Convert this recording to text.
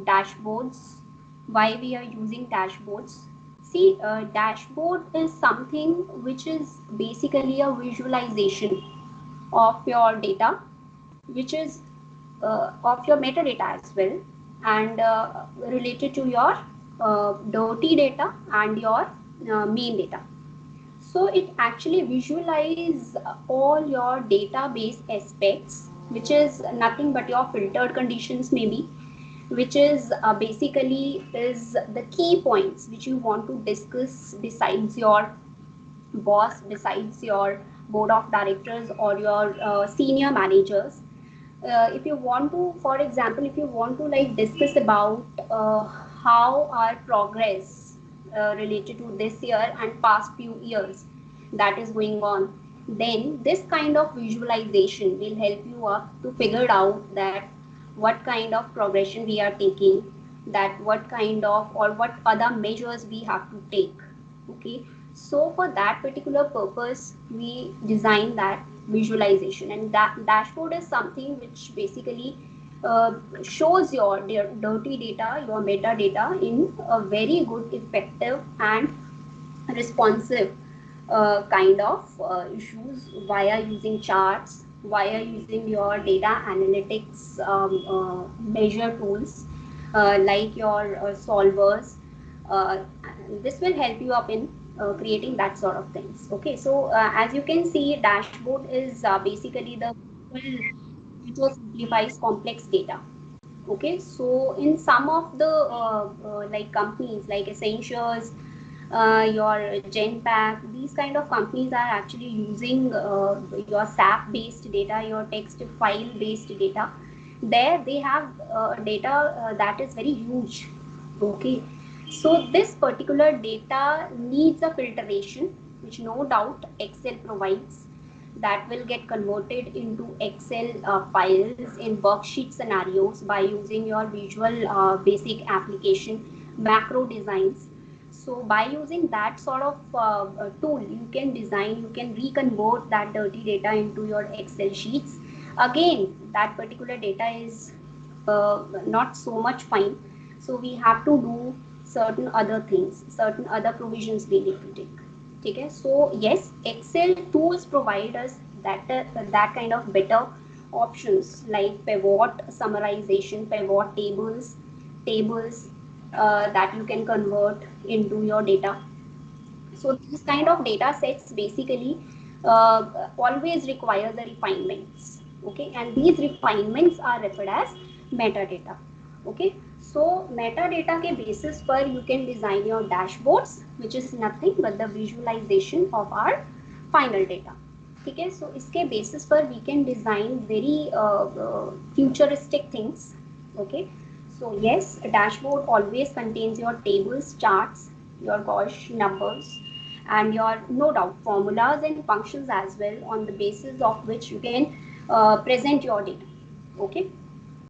dashboards. Why we are using dashboards? See, dashboard is something which is basically a visualization of your data, which is of your metadata as well, and related to your dirty data and your main data. So it actually visualize all your database aspects, which is nothing but your filtered conditions maybe, which is basically is the key points which you want to discuss besides your boss, besides your board of directors or your senior managers. If you want to, for example, if you want to like discuss about how our progress related to this year and past few years that is going on, then this kind of visualization will help you up to figure out that what kind of progression we are taking, that what kind of or what other measures we have to take. Okay, so for that particular purpose we design that visualization, and that dashboard is something which basically shows your dirty data, your metadata in a very good, effective and responsive kind of issues via using charts, via using your data analytics measure tools like your solvers. Uh, this will help you up in creating that sort of things. Okay, so as you can see, dashboard is basically the tool which simplifies complex data. Okay, so in some of the like companies like Essentials, your Genpack, these kind of companies are actually using your SAP based data, your text file based data. There they have data that is very huge. Okay, so this particular data needs a filtration, which no doubt Excel provides, that will get converted into Excel files in worksheet scenarios by using your visual basic application macro designs. So by using that sort of tool, you can design, you can reconvert that dirty data into your Excel sheets. Again, that particular data is not so much fine. So we have to do certain other things, certain other provisions we need to take. Okay, so yes, Excel tools provide us that kind of better options like pivot summarization, pivot tables that you can convert into your data. So these kind of data sets basically uh, always require the refinements. Okay, and these refinements are referred as metadata. Okay, so metadata के basis पर you can design your dashboards, which is nothing but the visualization of our final data. ठीक है, so इसके basis पर we can design very futuristic things. Okay, so yes, a dashboard always contains your tables, charts, your Gauss numbers, and your no doubt formulas and functions as well, on the basis of which you can present your data. Okay,